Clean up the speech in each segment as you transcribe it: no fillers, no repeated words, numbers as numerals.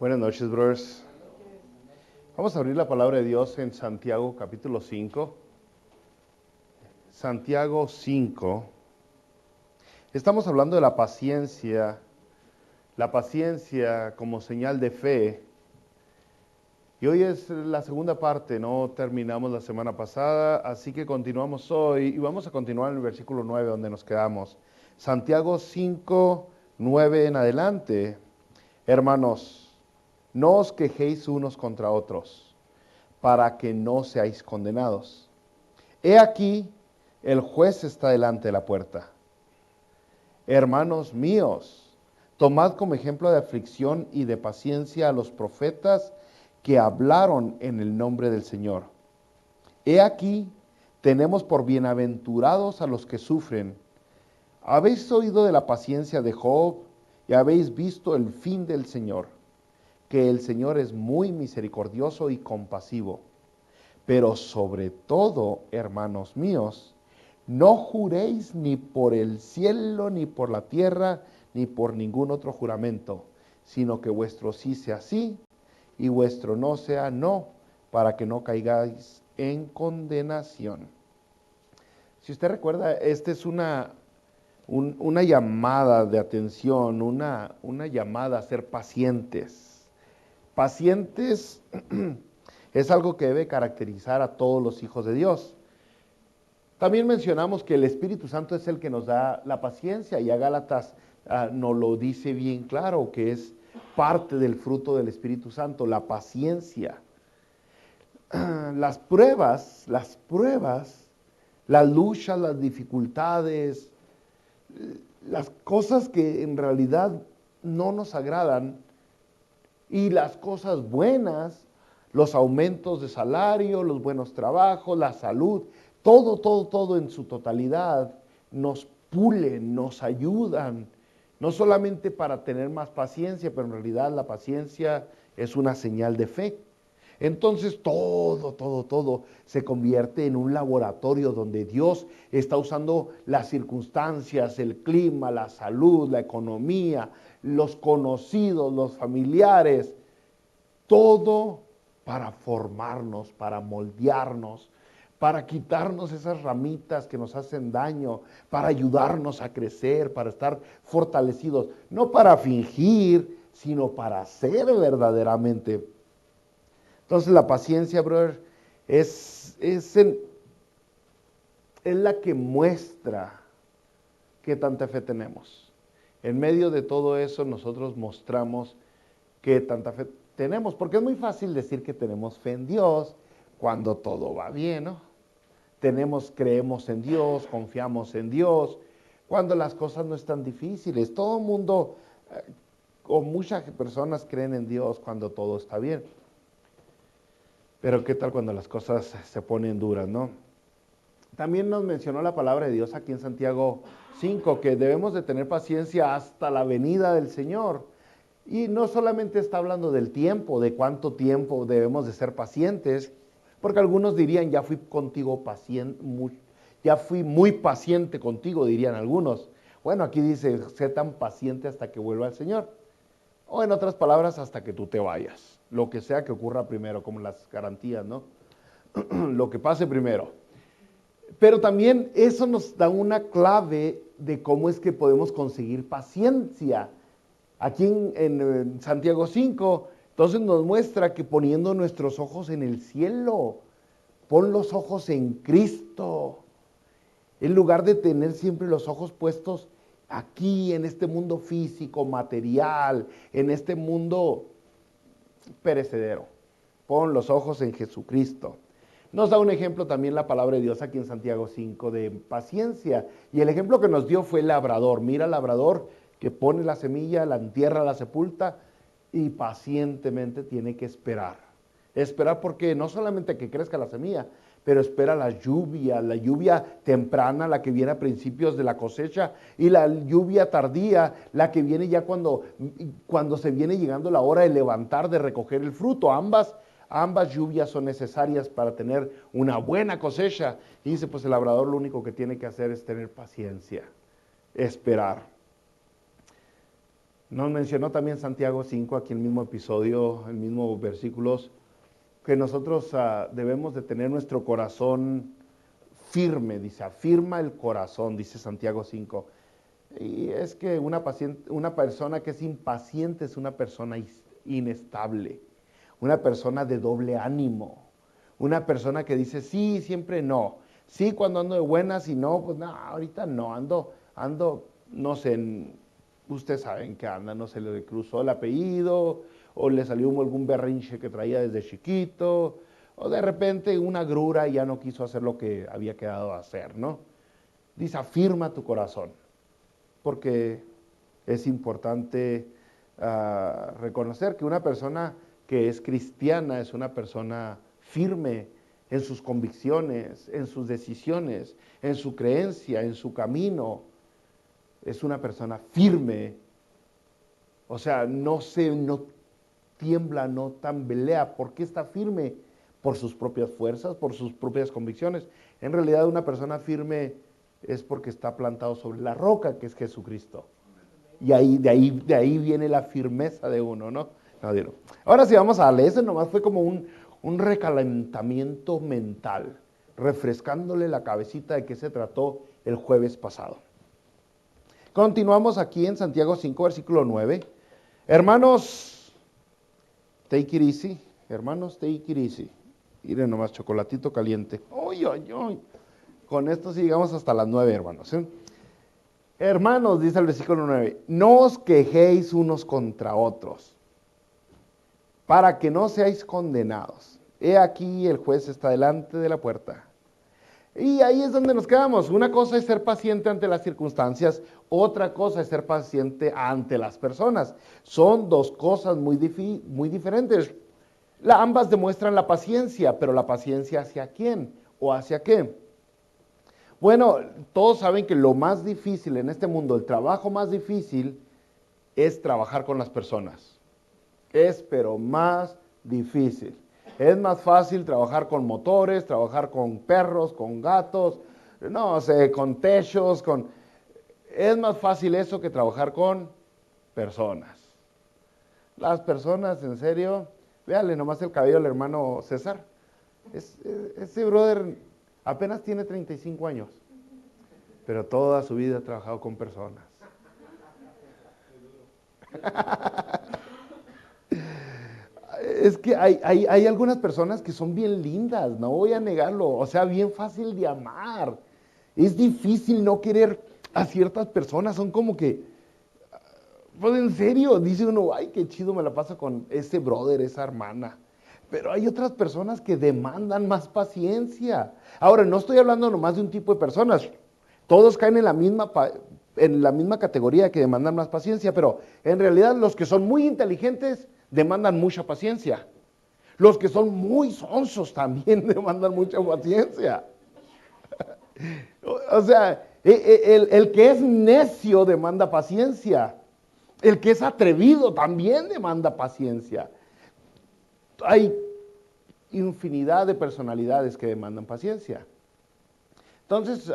Buenas noches, brothers. Vamos a abrir la palabra de Dios en Santiago capítulo 5. Santiago 5. Estamos hablando de la paciencia como señal de fe. Y hoy es la segunda parte, no terminamos la semana pasada, así que continuamos hoy y vamos a continuar en el versículo 9 donde nos quedamos. Santiago 5, 9 en adelante. Hermanos, no os quejéis unos contra otros, para que no seáis condenados. He aquí, el juez está delante de la puerta. Hermanos míos, tomad como ejemplo de aflicción y de paciencia a los profetas que hablaron en el nombre del Señor. He aquí, tenemos por bienaventurados a los que sufren. Habéis oído de la paciencia de Job y habéis visto el fin del Señor, que el Señor es muy misericordioso y compasivo. Pero sobre todo, hermanos míos, no juréis ni por el cielo, ni por la tierra, ni por ningún otro juramento, sino que vuestro sí sea sí, y vuestro no sea no, para que no caigáis en condenación. Si usted recuerda, esta es una llamada de atención, una llamada a ser pacientes. Pacientes es algo que debe caracterizar a todos los hijos de Dios. También mencionamos que el Espíritu Santo es el que nos da la paciencia, y a Gálatas nos lo dice bien claro, que es parte del fruto del Espíritu Santo, la paciencia. Las pruebas, las luchas, las dificultades, las cosas que en realidad no nos agradan, y las cosas buenas, los aumentos de salario, los buenos trabajos, la salud, todo en su totalidad nos pulen, nos ayudan, no solamente para tener más paciencia, pero en realidad la paciencia es una señal de fe. Entonces todo se convierte en un laboratorio donde Dios está usando las circunstancias, el clima, la salud, la economía, los conocidos, los familiares, todo para formarnos, para moldearnos, para quitarnos esas ramitas que nos hacen daño, para ayudarnos a crecer, para estar fortalecidos, no para fingir, sino para ser verdaderamente. Entonces la paciencia, brother, es la que muestra qué tanta fe tenemos. En medio de todo eso nosotros mostramos qué tanta fe tenemos, porque es muy fácil decir que tenemos fe en Dios cuando todo va bien, ¿no? Creemos en Dios, confiamos en Dios, cuando las cosas no están difíciles. Todo el mundo, o muchas personas creen en Dios cuando todo está bien. Pero ¿qué tal cuando las cosas se ponen duras, no? También nos mencionó la palabra de Dios aquí en Santiago 5, que debemos de tener paciencia hasta la venida del Señor. Y no solamente está hablando del tiempo, de cuánto tiempo debemos de ser pacientes, porque algunos dirían, ya fui contigo paciente, ya fui muy paciente contigo, dirían algunos. Bueno, aquí dice, sé tan paciente hasta que vuelva el Señor. O en otras palabras, hasta que tú te vayas. Lo que sea que ocurra primero, como las garantías, ¿no? Lo que pase primero. Pero también eso nos da una clave de cómo es que podemos conseguir paciencia. Aquí en Santiago 5, entonces nos muestra que poniendo nuestros ojos en el cielo, pon los ojos en Cristo, en lugar de tener siempre los ojos puestos aquí, en este mundo físico, material, en este mundo perecedero. Pon los ojos en Jesucristo. Nos da un ejemplo también la palabra de Dios aquí en Santiago 5 de paciencia. Y el ejemplo que nos dio fue el labrador. Mira el labrador que pone la semilla, la entierra, la sepulta y pacientemente tiene que esperar. Esperar porque no solamente que crezca la semilla, pero espera la lluvia temprana, la que viene a principios de la cosecha, y la lluvia tardía, la que viene ya cuando se viene llegando la hora de levantar, de recoger el fruto. Ambas lluvias son necesarias para tener una buena cosecha. Y dice, pues el labrador lo único que tiene que hacer es tener paciencia, esperar. Nos mencionó también Santiago 5, aquí en el mismo episodio, el mismo versículos, que nosotros debemos de tener nuestro corazón firme, dice, afirma el corazón, dice Santiago 5. Y es que una persona que es impaciente es una persona inestable, una persona de doble ánimo, una persona que dice sí, siempre no, sí cuando ando de buenas y no, pues no, ahorita no, ando, no sé, ustedes saben que anda, no se le cruzó el apellido, o le salió algún berrinche que traía desde chiquito, o de repente una agrura y ya no quiso hacer lo que había quedado a hacer, ¿no? Dice, afirma tu corazón, porque es importante reconocer que una persona que es cristiana es una persona firme en sus convicciones, en sus decisiones, en su creencia, en su camino. Es una persona firme, o sea, no tiembla, no tambelea. ¿Por qué está firme? Por sus propias fuerzas, por sus propias convicciones. En realidad una persona firme es porque está plantado sobre la roca que es Jesucristo. Y de ahí viene la firmeza de uno, ¿no? Ahora sí vamos a darle, ese nomás fue como un recalentamiento mental, refrescándole la cabecita de qué se trató el jueves pasado. Continuamos aquí en Santiago 5, versículo 9. Hermanos, take it easy. Hermanos, take it easy. Miren nomás, chocolatito caliente. ¡Uy, uy, uy! Con esto sí llegamos hasta las 9, hermanos. Hermanos, dice el versículo 9, no os quejéis unos contra otros, para que no seáis condenados. He aquí el juez está delante de la puerta. Y ahí es donde nos quedamos. Una cosa es ser paciente ante las circunstancias, otra cosa es ser paciente ante las personas. Son dos cosas muy diferentes. Ambas demuestran la paciencia, pero la paciencia ¿hacia quién o hacia qué? Bueno, todos saben que lo más difícil en este mundo, el trabajo más difícil es trabajar con las personas. Es pero más difícil. Es más fácil trabajar con motores, trabajar con perros, con gatos, no sé, con techos, es más fácil eso que trabajar con personas. Las personas, en serio, véale nomás el cabello al hermano César. Ese brother apenas tiene 35 años, pero toda su vida ha trabajado con personas. Es que hay algunas personas que son bien lindas, no voy a negarlo, o sea, bien fácil de amar. Es difícil no querer a ciertas personas, son como que, pues en serio, dice uno, ay, qué chido me la paso con ese brother, esa hermana. Pero hay otras personas que demandan más paciencia. Ahora, no estoy hablando nomás de un tipo de personas, todos caen en la misma categoría que demandan más paciencia, pero en realidad los que son muy inteligentes demandan mucha paciencia. Los que son muy sonsos también demandan mucha paciencia. O sea, el que es necio demanda paciencia. El que es atrevido también demanda paciencia. Hay infinidad de personalidades que demandan paciencia. Entonces,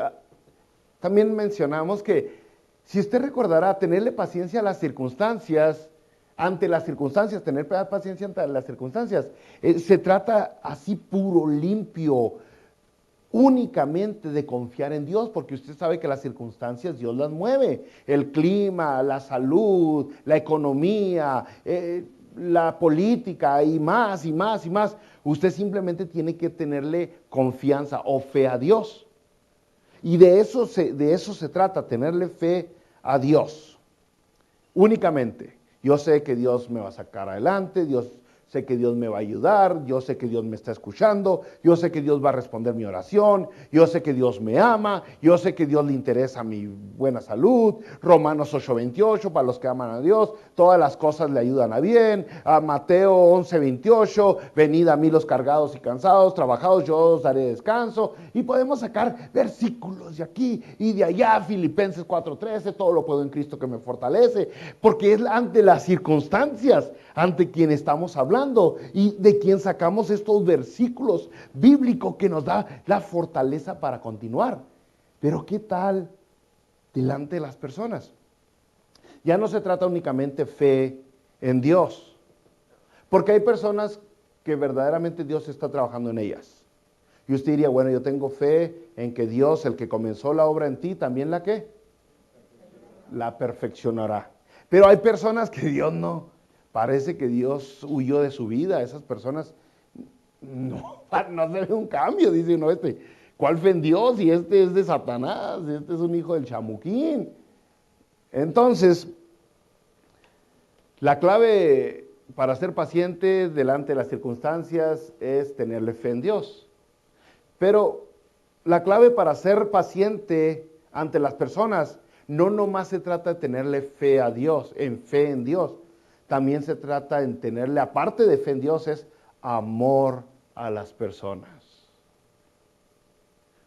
también mencionamos que si usted recordará tenerle paciencia a las circunstancias, ante las circunstancias, tener paciencia ante las circunstancias, se trata así puro, limpio, únicamente de confiar en Dios, porque usted sabe que las circunstancias Dios las mueve, el clima, la salud, la economía, la política y más y más y más. Usted simplemente tiene que tenerle confianza o fe a Dios. Y de eso se trata, tenerle fe a Dios, únicamente. Yo sé que Dios me va a sacar adelante, sé que Dios me va a ayudar, yo sé que Dios me está escuchando, yo sé que Dios va a responder mi oración, yo sé que Dios me ama, yo sé que Dios le interesa mi buena salud. Romanos 8:28, para los que aman a Dios, todas las cosas le ayudan a bien. A Mateo 11:28, venid a mí los cargados y cansados, trabajados, yo os daré descanso. Y podemos sacar versículos de aquí y de allá, Filipenses 4:13, todo lo puedo en Cristo que me fortalece, porque es ante las circunstancias ante quien estamos hablando y de quien sacamos estos versículos bíblicos que nos da la fortaleza para continuar. Pero ¿qué tal delante de las personas? Ya no se trata únicamente fe en Dios, porque hay personas que verdaderamente Dios está trabajando en ellas. Y usted diría, bueno, yo tengo fe en que Dios, el que comenzó la obra en ti, también la ¿qué? La perfeccionará. Pero hay personas que Dios no, parece que Dios huyó de su vida. Esas personas no, no se ve un cambio, dice uno, ¿cuál fe en Dios? Y este es de Satanás, este es un hijo del chamuquín. Entonces, la clave para ser paciente delante de las circunstancias es tenerle fe en Dios. Pero la clave para ser paciente ante las personas no nomás se trata de tenerle fe a Dios, en fe en Dios. También se trata en tenerle, aparte de fe en Dios, es amor a las personas.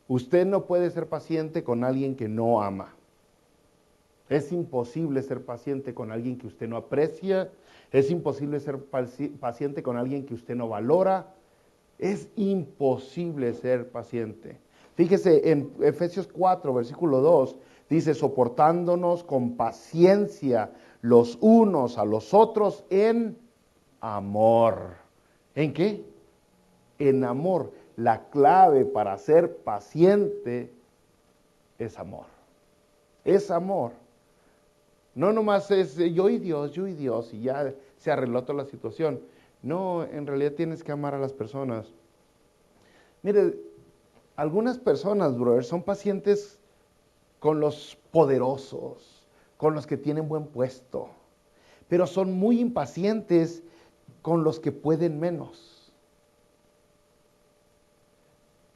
Usted no puede ser paciente con alguien que no ama. Es imposible ser paciente con alguien que usted no aprecia. Es imposible ser paciente con alguien que usted no valora. Es imposible ser paciente. Fíjese en Efesios 4, versículo 2, dice, soportándonos con paciencia los unos a los otros en amor. ¿En qué? En amor. La clave para ser paciente es amor. Es amor. No nomás es yo y Dios, y ya se arregló toda la situación. No, en realidad tienes que amar a las personas. Mire, algunas personas, brother, son pacientes con los poderosos, con los que tienen buen puesto, pero son muy impacientes con los que pueden menos.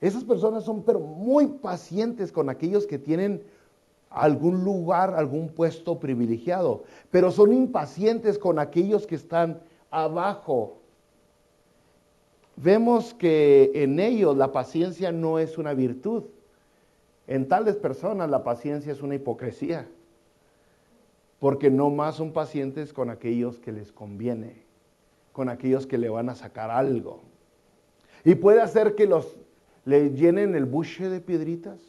Esas personas son pero muy pacientes con aquellos que tienen algún lugar, algún puesto privilegiado, pero son impacientes con aquellos que están abajo. Vemos que en ellos la paciencia no es una virtud. En tales personas la paciencia es una hipocresía, porque no más son pacientes con aquellos que les conviene, con aquellos que le van a sacar algo. Y puede hacer que le llenen el buche de piedritas,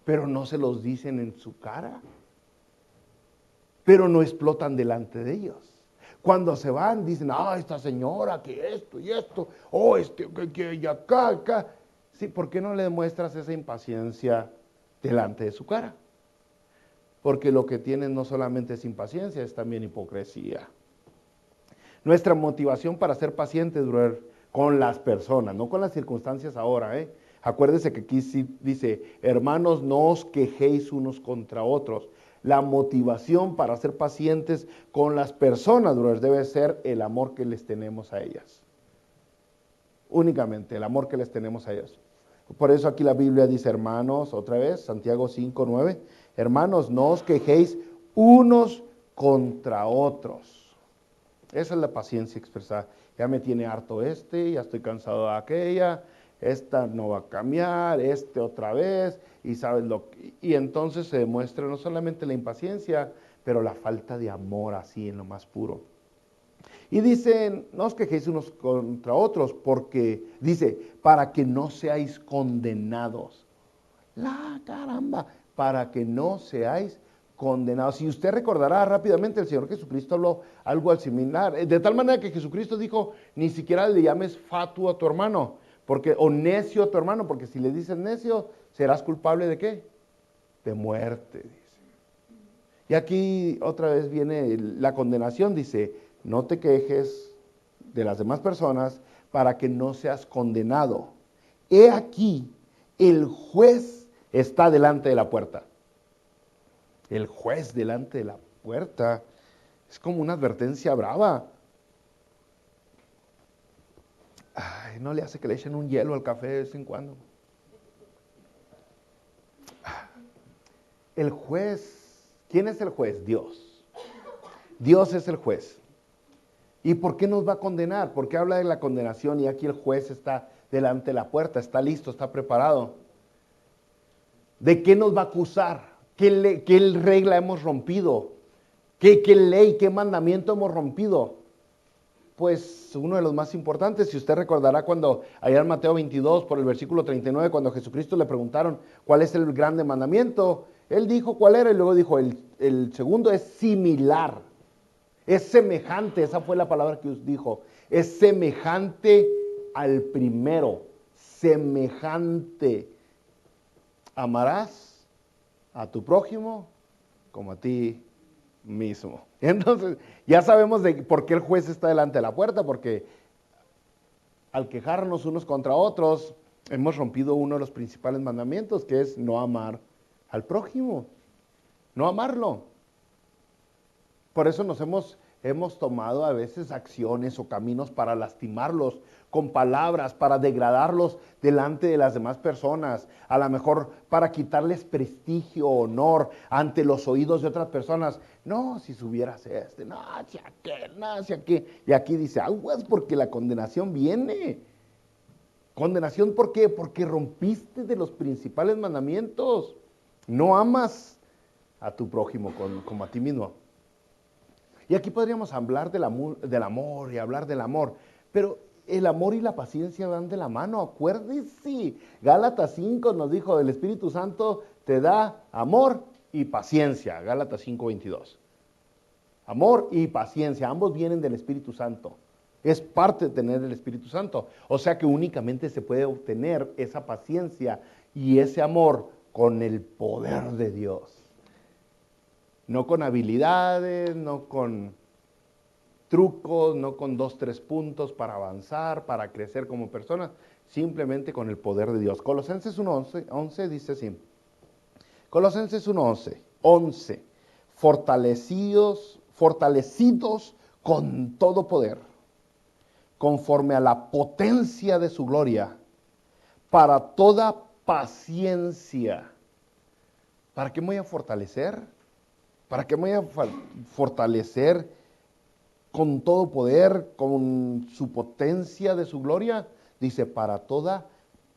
pero no se los dicen en su cara, pero no explotan delante de ellos. Cuando se van, dicen, esta señora, que esto y esto, que y acá. Sí, ¿por qué no le demuestras esa impaciencia delante de su cara? Porque lo que tienen no solamente es impaciencia, es también hipocresía. Nuestra motivación para ser pacientes, brother, con las personas, no con las circunstancias ahora, Acuérdese que aquí sí dice, hermanos, no os quejéis unos contra otros. La motivación para ser pacientes con las personas, brother, debe ser el amor que les tenemos a ellas. Únicamente el amor que les tenemos a ellas. Por eso aquí la Biblia dice, hermanos, otra vez, Santiago 5:9, hermanos, no os quejéis unos contra otros. Esa es la paciencia expresada. Ya me tiene harto ya estoy cansado de aquella, esta no va a cambiar, otra vez, y sabes y entonces se demuestra no solamente la impaciencia, pero la falta de amor así en lo más puro. Y dicen, no os quejéis unos contra otros, porque dice, para que no seáis condenados. La caramba, para que no seáis condenados. Si usted recordará rápidamente, el Señor Jesucristo habló algo al similar, de tal manera que Jesucristo dijo, ni siquiera le llames fatuo a tu hermano, o necio a tu hermano, porque si le dices necio, serás culpable ¿de qué? De muerte, dice. Y aquí otra vez viene la condenación, dice, no te quejes de las demás personas para que no seas condenado. He aquí, el juez está delante de la puerta. El juez delante de la puerta es como una advertencia brava. Ay, no le hace que le echen un hielo al café de vez en cuando. El juez, ¿quién es el juez? Dios. Dios es el juez. ¿Y por qué nos va a condenar? ¿Por qué habla de la condenación y aquí el juez está delante de la puerta, está listo, está preparado? ¿De qué nos va a acusar? ¿Qué regla hemos rompido? ¿Qué ley, qué mandamiento hemos rompido? pues uno de los más importantes. Si usted recordará cuando allá en Mateo 22, por el versículo 39, cuando a Jesucristo le preguntaron cuál es el grande mandamiento, él dijo cuál era y luego dijo, el segundo es similar, es semejante, esa fue la palabra que dijo, es semejante al primero, semejante. Amarás a tu prójimo como a ti mismo. Entonces, ya sabemos de por qué el juez está delante de la puerta, porque al quejarnos unos contra otros, hemos rompido uno de los principales mandamientos, que es no amar al prójimo, no amarlo. Por eso hemos tomado a veces acciones o caminos para lastimarlos con palabras, para degradarlos delante de las demás personas, a lo mejor para quitarles prestigio, honor ante los oídos de otras personas. No, si subieras no, si aquel, no, si aquel. Y aquí dice, aguas porque la condenación viene. ¿Condenación por qué? Porque rompiste de los principales mandamientos. No amas a tu prójimo como a ti mismo. Y aquí podríamos hablar del amor y hablar del amor, pero el amor y la paciencia van de la mano, acuérdese. Gálatas 5 nos dijo, el Espíritu Santo te da amor y paciencia, Gálatas 5:22. Amor y paciencia, ambos vienen del Espíritu Santo. Es parte de tener el Espíritu Santo. O sea que únicamente se puede obtener esa paciencia y ese amor con el poder de Dios. No con habilidades, no con trucos, no con 2, 3 puntos para avanzar, para crecer como persona, simplemente con el poder de Dios. Colosenses 1:11 dice así. Colosenses 1:11, fortalecidos con todo poder, conforme a la potencia de su gloria, para toda paciencia. ¿Para qué me voy a fortalecer? ¿Para qué me voy a fortalecer con todo poder, con su potencia de su gloria? Dice, para toda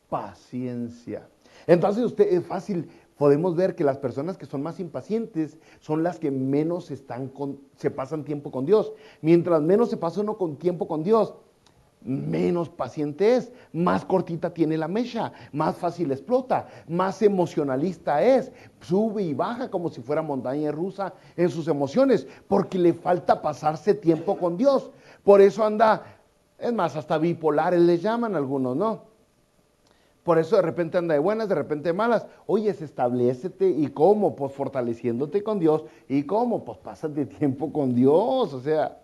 paciencia. Entonces es fácil, podemos ver que las personas que son más impacientes son las que menos se pasan tiempo con Dios. Mientras menos se pasa uno con tiempo con Dios, menos paciente es, más cortita tiene la mecha, más fácil explota, más emocionalista es, sube y baja como si fuera montaña rusa en sus emociones, porque le falta pasarse tiempo con Dios. Por eso anda, es más, hasta bipolares les llaman algunos, ¿no? Por eso de repente anda de buenas, de repente de malas. Oye, establécete, ¿y cómo? Pues fortaleciéndote con Dios. ¿Y cómo? Pues pásate tiempo con Dios, o sea,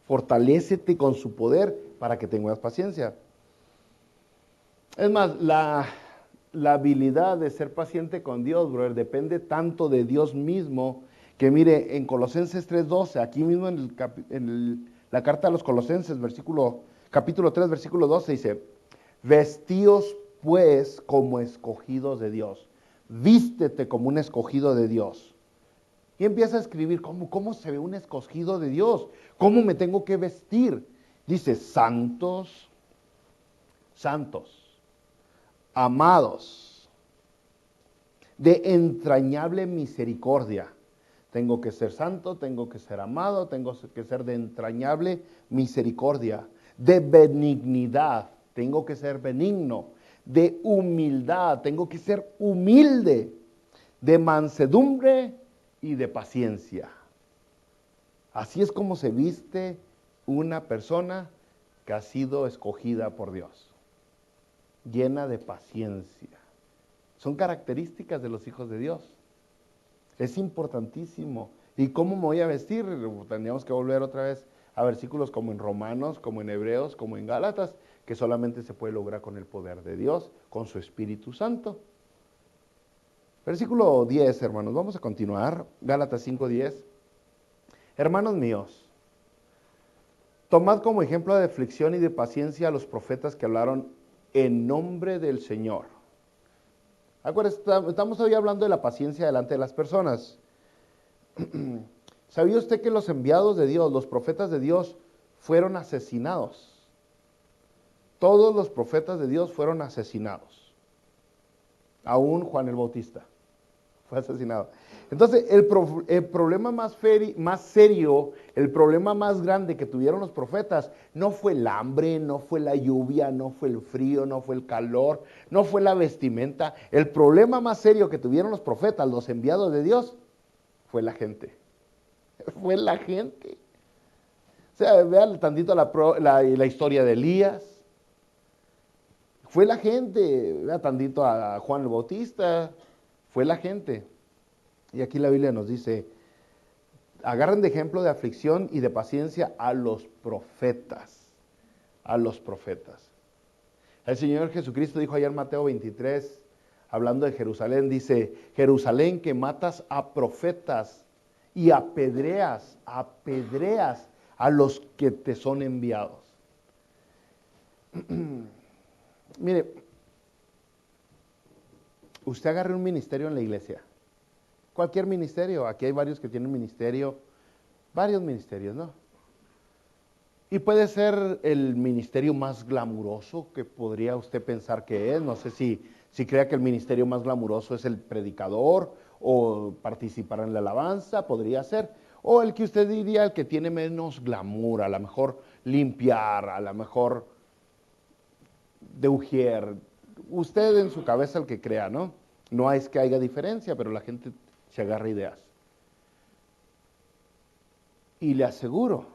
fortalécete con su poder para que tengas paciencia. Es más, la habilidad de ser paciente con Dios, brother, depende tanto de Dios mismo, que mire, en Colosenses 3:12, aquí mismo en la carta a los Colosenses, capítulo 3, versículo 12, dice, vestíos pues como escogidos de Dios, vístete como un escogido de Dios. Y empieza a escribir, ¿cómo se ve un escogido de Dios? ¿Cómo me tengo que vestir? Dice, santos, amados, de entrañable misericordia. Tengo que ser santo, tengo que ser amado, tengo que ser de entrañable misericordia, de benignidad, tengo que ser benigno, de humildad, tengo que ser humilde, de mansedumbre y de paciencia. Así es como se viste una persona que ha sido escogida por Dios, llena de paciencia. Son características de los hijos de Dios. Es importantísimo. ¿Y cómo me voy a vestir? Tendríamos que volver otra vez a versículos como en Romanos, como en Hebreos, como en Gálatas, que solamente se puede lograr con el poder de Dios, con su Espíritu Santo. Versículo 10, hermanos, vamos a continuar. Gálatas 5:10. Hermanos míos, tomad como ejemplo de aflicción y de paciencia a los profetas que hablaron en nombre del Señor. Acuérdense, estamos hoy hablando de la paciencia delante de las personas. ¿Sabía usted que los enviados de Dios, los profetas de Dios, fueron asesinados? Todos los profetas de Dios fueron asesinados. Aún Juan el Bautista Fue asesinado. Entonces, el problema más serio, el problema más grande que tuvieron los profetas, no fue el hambre, no fue la lluvia, no fue el frío, no fue el calor, no fue la vestimenta. El problema más serio que tuvieron los profetas, los enviados de Dios, fue la gente. Fue la gente. O sea, vean tantito la historia de Elías. Fue la gente. Vean tantito a Juan el Bautista. Fue la gente. Y aquí la Biblia nos dice, agarren de ejemplo de aflicción y de paciencia a los profetas. A los profetas. El Señor Jesucristo dijo allá en Mateo 23, hablando de Jerusalén, dice, Jerusalén que matas a profetas y apedreas a los que te son enviados. Mire, usted agarre un ministerio en la iglesia. Cualquier ministerio, aquí hay varios que tienen ministerio, varios ministerios, ¿no? Y puede ser el ministerio más glamuroso que podría usted pensar que es. No sé si crea que el ministerio más glamuroso es el predicador o participar en la alabanza, podría ser. O el que usted diría, el que tiene menos glamour, a lo mejor limpiar, a lo mejor de ujier. Usted en su cabeza el que crea, ¿no? No es que haya diferencia, pero la gente se agarra ideas. Y le aseguro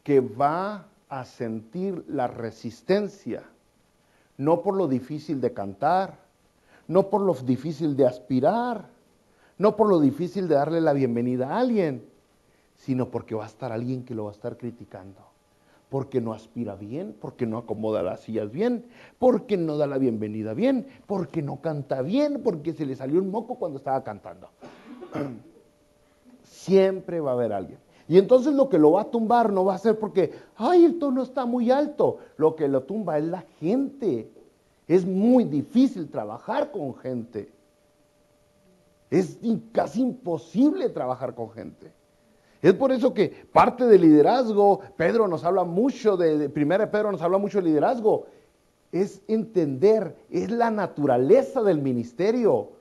que va a sentir la resistencia, no por lo difícil de cantar, no por lo difícil de aspirar, no por lo difícil de darle la bienvenida a alguien, sino porque va a estar alguien que lo va a estar criticando, porque no aspira bien, porque no acomoda las sillas bien, porque no da la bienvenida bien, porque no canta bien, porque se le salió un moco cuando estaba cantando. Siempre va a haber alguien. Y entonces lo que lo va a tumbar no va a ser porque, ay, el tono está muy alto. Lo que lo tumba es la gente. Es muy difícil trabajar con gente. Es casi imposible trabajar con gente. Es por eso que parte del liderazgo, Pedro nos habla mucho primera Pedro nos habla mucho de liderazgo, es entender, es la naturaleza del ministerio.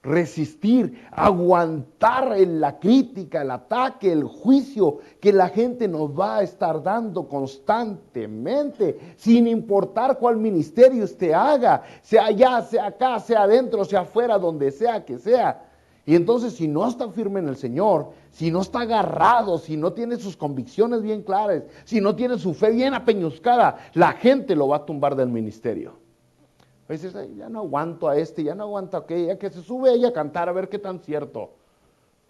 Resistir, aguantar la crítica, el ataque, el juicio que la gente nos va a estar dando constantemente, sin importar cuál ministerio usted haga, sea allá, sea acá, sea adentro, sea afuera, donde sea que sea. Y entonces si no está firme en el Señor, si no está agarrado, si no tiene sus convicciones bien claras, si no tiene su fe bien apeñuscada, la gente lo va a tumbar del ministerio. A veces, ya no aguanto a este, ya no aguanto a aquella, que se sube ella a cantar a ver qué tan cierto.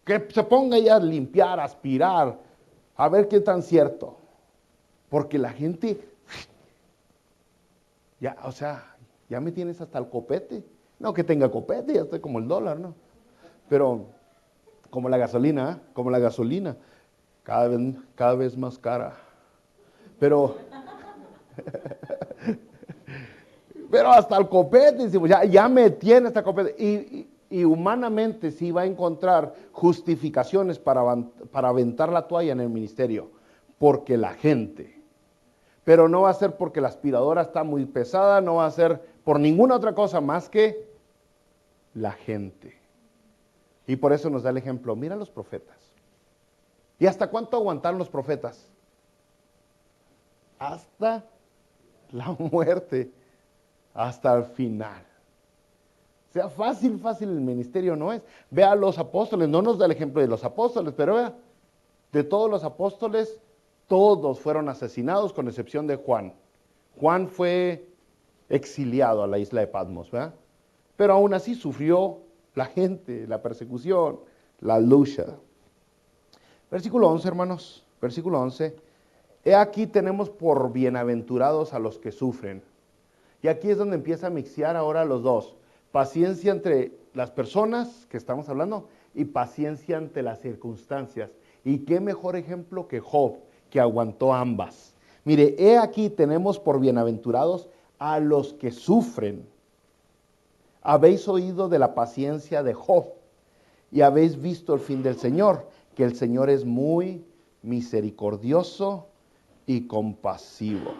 Que se ponga ella a limpiar, a aspirar, a ver qué tan cierto. Porque la gente, ya, o sea, ya me tienes hasta el copete. No que tenga copete, ya estoy como el dólar, ¿no? Pero como la gasolina, como la gasolina, cada vez más cara. Pero hasta el copete, decimos, ya me tiene hasta el copete. Y humanamente sí va a encontrar justificaciones para aventar la toalla en el ministerio, porque la gente. Pero no va a ser porque la aspiradora está muy pesada, no va a ser por ninguna otra cosa más que la gente. Y por eso nos da el ejemplo, mira los profetas. ¿Y hasta cuánto aguantaron los profetas? Hasta la muerte. Hasta el final. O sea, fácil el ministerio no es. Vea a los apóstoles, no nos da el ejemplo de los apóstoles, pero vea, de todos los apóstoles, todos fueron asesinados con excepción de Juan. Juan fue exiliado a la isla de Patmos, ¿verdad? Pero aún así sufrió la gente, la persecución, la lucha. Versículo 11, hermanos, versículo 11. He aquí tenemos por bienaventurados a los que sufren. Y aquí es donde empieza a mixear ahora los dos. Paciencia entre las personas que estamos hablando y paciencia ante las circunstancias. Y qué mejor ejemplo que Job, que aguantó ambas. Mire, he aquí tenemos por bienaventurados a los que sufren. Habéis oído de la paciencia de Job y habéis visto el fin del Señor, que el Señor es muy misericordioso y compasivo.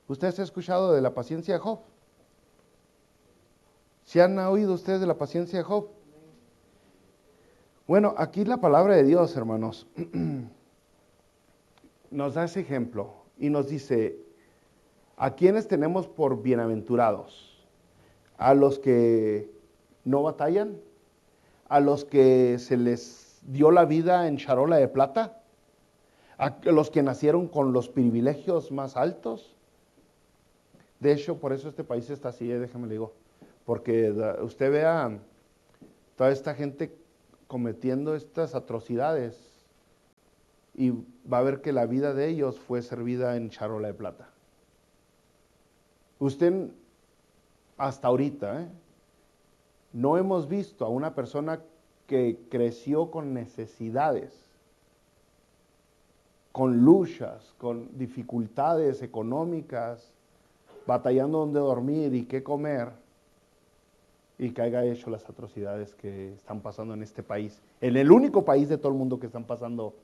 ¿Usted se ha escuchado de la paciencia de Job? ¿Sí han oído ustedes de la paciencia de Job? Bueno, aquí la palabra de Dios, hermanos, nos da ese ejemplo y nos dice, ¿a quiénes tenemos por bienaventurados? A los que no batallan, a los que se les dio la vida en charola de plata, a los que nacieron con los privilegios más altos. De hecho, por eso este país está así, déjame le digo, porque usted vea toda esta gente cometiendo estas atrocidades y va a ver que la vida de ellos fue servida en charola de plata. Usted hasta ahorita, no hemos visto a una persona que creció con necesidades, con luchas, con dificultades económicas, batallando donde dormir y qué comer, y que haya hecho las atrocidades que están pasando en este país. En el único país de todo el mundo que están pasando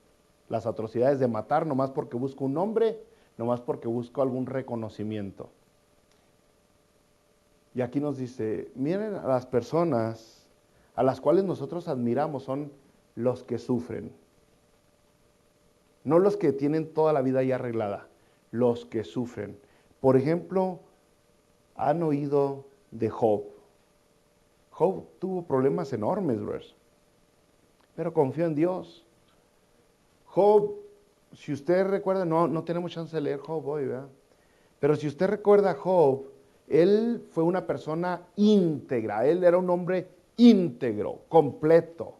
las atrocidades de matar, nomás porque busco un nombre, nomás porque busco algún reconocimiento. Y aquí nos dice, miren a las personas a las cuales nosotros admiramos, son los que sufren. No los que tienen toda la vida ya arreglada, los que sufren. Por ejemplo, han oído de Job. Job tuvo problemas enormes, ¿verdad? Pero confió en Dios. Job, si usted recuerda, no tenemos chance de leer Job hoy, ¿verdad? Pero si usted recuerda a Job, él fue una persona íntegra, él era un hombre íntegro, completo.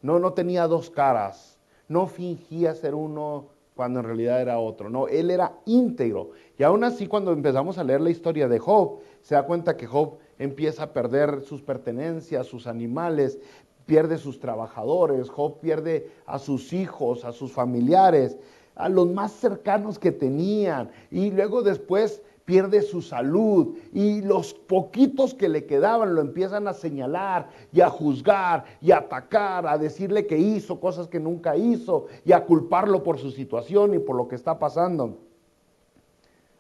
No tenía dos caras, no fingía ser uno cuando en realidad era otro. No, él era íntegro. Y aún así, cuando empezamos a leer la historia de Job, se da cuenta que Job empieza a perder sus pertenencias, sus animales, pierde sus trabajadores, Job pierde a sus hijos, a sus familiares, a los más cercanos que tenían, y luego después pierde su salud, y los poquitos que le quedaban lo empiezan a señalar y a juzgar y a atacar, a decirle que hizo cosas que nunca hizo y a culparlo por su situación y por lo que está pasando.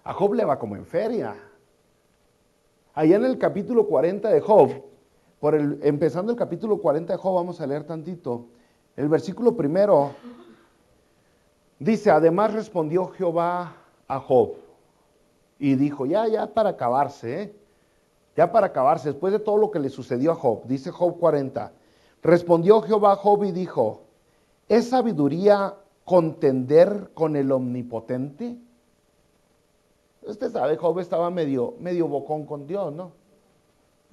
A Job le va como en feria. Allá en el capítulo 40 de Job, empezando el capítulo 40 de Job, vamos a leer tantito. El versículo primero dice, además respondió Jehová a Job y dijo, ya para acabarse, ya para acabarse, después de todo lo que le sucedió a Job, dice Job 40, respondió Jehová a Job y dijo, ¿es sabiduría contender con el omnipotente? Usted sabe, Job estaba medio bocón con Dios, ¿no?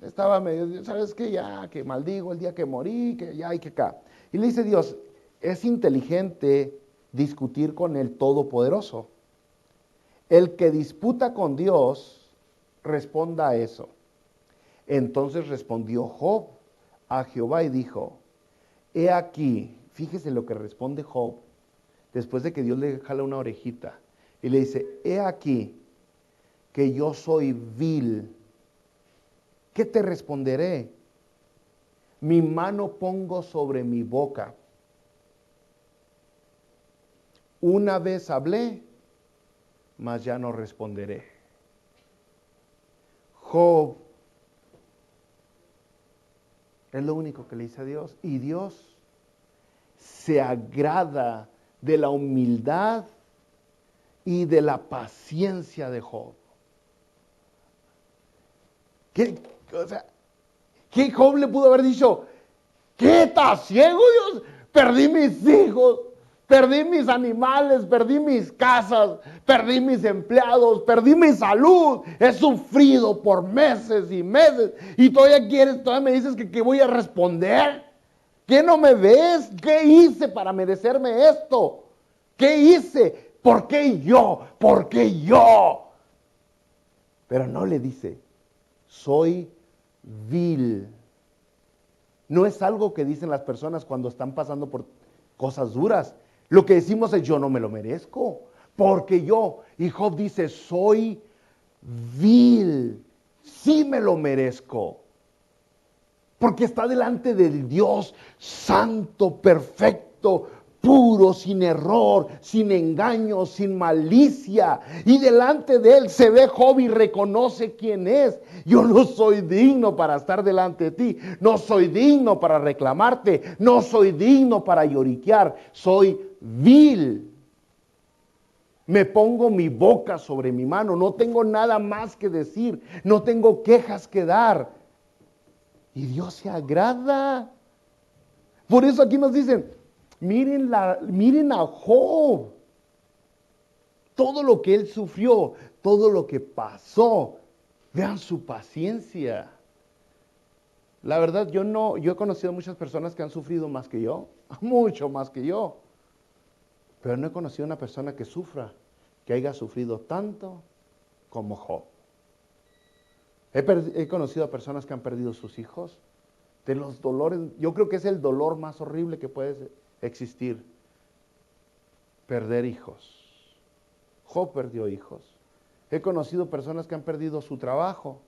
Estaba medio, ¿sabes qué? Ya, que maldigo el día que morí, que ya y que acá. Y le dice Dios, es inteligente discutir con el Todopoderoso. El que disputa con Dios, responda a eso. Entonces respondió Job a Jehová y dijo, he aquí, fíjese lo que responde Job, después de que Dios le jala una orejita, y le dice, he aquí, que yo soy vil. ¿Qué te responderé? Mi mano pongo sobre mi boca. Una vez hablé, mas ya no responderé. Job es lo único que le dice a Dios. Y Dios se agrada de la humildad y de la paciencia de Job. ¿Qué Job le pudo haber dicho? ¿Qué estás ciego, Dios? Perdí mis hijos, perdí mis animales, perdí mis casas, perdí mis empleados, perdí mi salud. He sufrido por meses y meses. Y todavía me dices que voy a responder. ¿Qué no me ves? ¿Qué hice para merecerme esto? ¿Qué hice? ¿Por qué yo? ¿Por qué yo? Pero no le dice, soy vil. No es algo que dicen las personas cuando están pasando por cosas duras. Lo que decimos es, yo no me lo merezco, porque yo. Y Job dice, soy vil. Sí me lo merezco. Porque está delante del Dios santo, perfecto, puro, sin error, sin engaño, sin malicia. Y delante de él se ve Job y reconoce quién es. Yo no soy digno para estar delante de ti. No soy digno para reclamarte. No soy digno para lloriquear. Soy vil. Me pongo mi boca sobre mi mano. No tengo nada más que decir. No tengo quejas que dar. Y Dios se agrada. Por eso aquí nos dicen, miren a Job. Todo lo que él sufrió, todo lo que pasó. Vean su paciencia. La verdad, yo he conocido muchas personas que han sufrido más que yo, mucho más que yo. Pero no he conocido una persona que sufra, que haya sufrido tanto como Job. He conocido a personas que han perdido sus hijos. De los dolores, yo creo que es el dolor más horrible que puede existir. Perder hijos. Job perdió hijos. He conocido personas que han perdido su trabajo.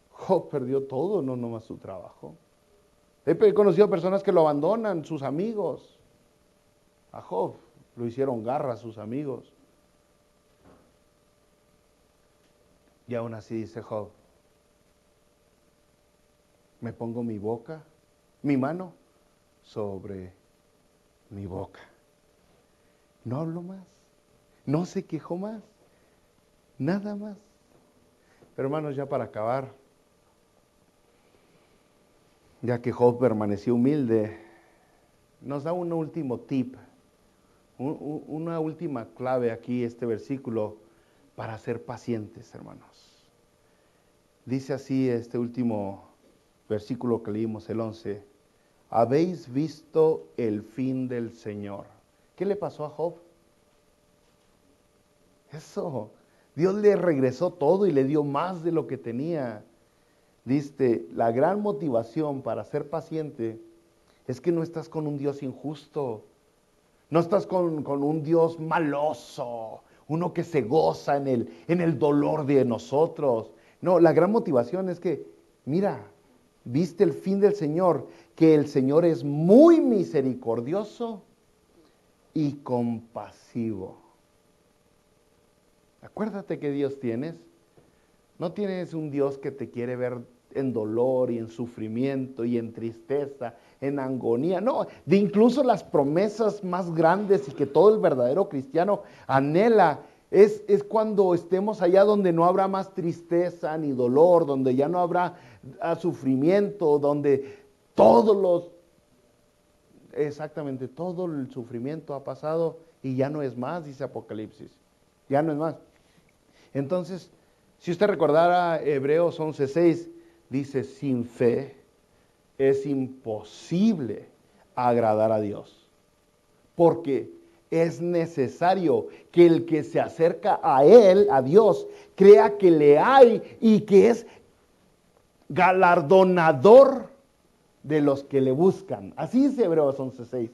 Job perdió todo, no nomás su trabajo. He conocido personas que lo abandonan, sus amigos. A Job lo hicieron garra sus amigos. Y aún así dice Job, me pongo mi mano sobre mi boca. No hablo más, no se quejó más, nada más. Pero hermanos, ya para acabar, ya que Job permaneció humilde, nos da un último tip, una última clave aquí, este versículo, para ser pacientes, hermanos. Dice así este último versículo que leímos, el 11. Habéis visto el fin del Señor. ¿Qué le pasó a Job? Eso. Dios le regresó todo y le dio más de lo que tenía. Dice, la gran motivación para ser paciente es que no estás con un Dios injusto. No estás con un Dios maloso, uno que se goza en el dolor de nosotros. No, la gran motivación es que, mira, viste el fin del Señor, que el Señor es muy misericordioso y compasivo. Acuérdate que Dios tienes. No tienes un Dios que te quiere ver en dolor y en sufrimiento y en tristeza, en agonía. No, de incluso las promesas más grandes y que todo el verdadero cristiano anhela es cuando estemos allá donde no habrá más tristeza ni dolor, donde ya no habrá sufrimiento, donde exactamente todo el sufrimiento ha pasado y ya no es más, dice Apocalipsis. Ya no es más. Entonces, si usted recordara Hebreos 11:6, dice, sin fe es imposible agradar a Dios. Porque es necesario que el que se acerca a Él, a Dios, crea que le hay y que es galardonador de los que le buscan. Así dice Hebreos 11:6.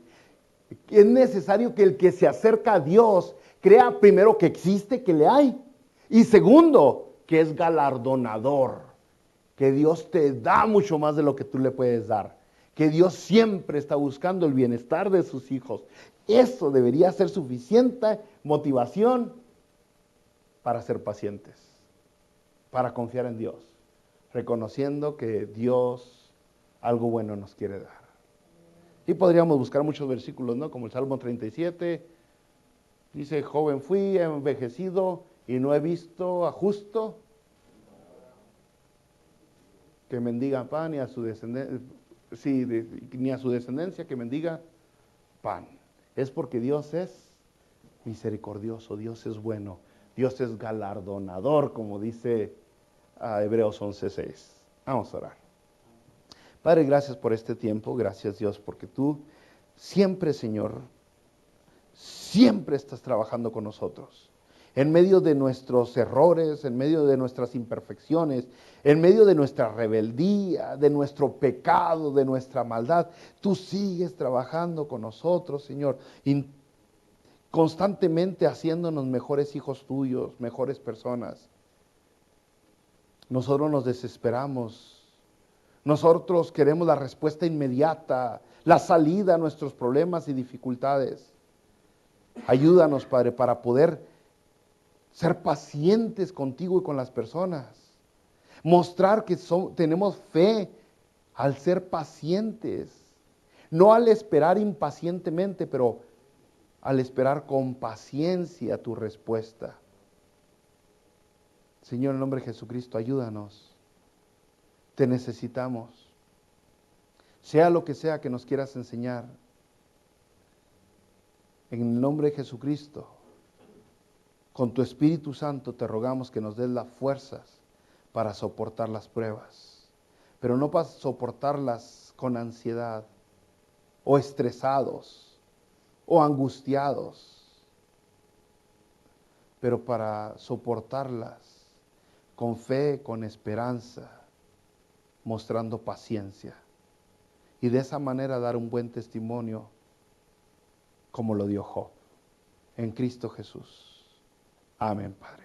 Es necesario que el que se acerca a Dios crea primero que existe, que le hay. Y segundo, que es galardonador, que Dios te da mucho más de lo que tú le puedes dar, que Dios siempre está buscando el bienestar de sus hijos. Eso debería ser suficiente motivación para ser pacientes, para confiar en Dios, reconociendo que Dios algo bueno nos quiere dar. Y podríamos buscar muchos versículos, ¿no? Como el Salmo 37, dice, joven fui, he envejecido, y no he visto a justo que mendiga pan, ni a su descendencia, ni a su descendencia que mendiga pan. Es porque Dios es misericordioso, Dios es bueno, Dios es galardonador, como dice Hebreos 11:6. Vamos a orar. Padre, gracias por este tiempo, gracias Dios, porque tú siempre, Señor, siempre estás trabajando con nosotros. En medio de nuestros errores, en medio de nuestras imperfecciones, en medio de nuestra rebeldía, de nuestro pecado, de nuestra maldad, tú sigues trabajando con nosotros, Señor, constantemente haciéndonos mejores hijos tuyos, mejores personas. Nosotros nos desesperamos. Nosotros queremos la respuesta inmediata, la salida a nuestros problemas y dificultades. Ayúdanos, Padre, para poder ser pacientes contigo y con las personas. Mostrar que tenemos fe al ser pacientes. No al esperar impacientemente, pero al esperar con paciencia tu respuesta. Señor, en el nombre de Jesucristo, ayúdanos. Te necesitamos. Sea lo que sea que nos quieras enseñar. En el nombre de Jesucristo, con tu Espíritu Santo te rogamos que nos des las fuerzas para soportar las pruebas. Pero no para soportarlas con ansiedad, o estresados, o angustiados, pero para soportarlas con fe, con esperanza, mostrando paciencia. Y de esa manera dar un buen testimonio como lo dio Job. En Cristo Jesús. Amén, Padre.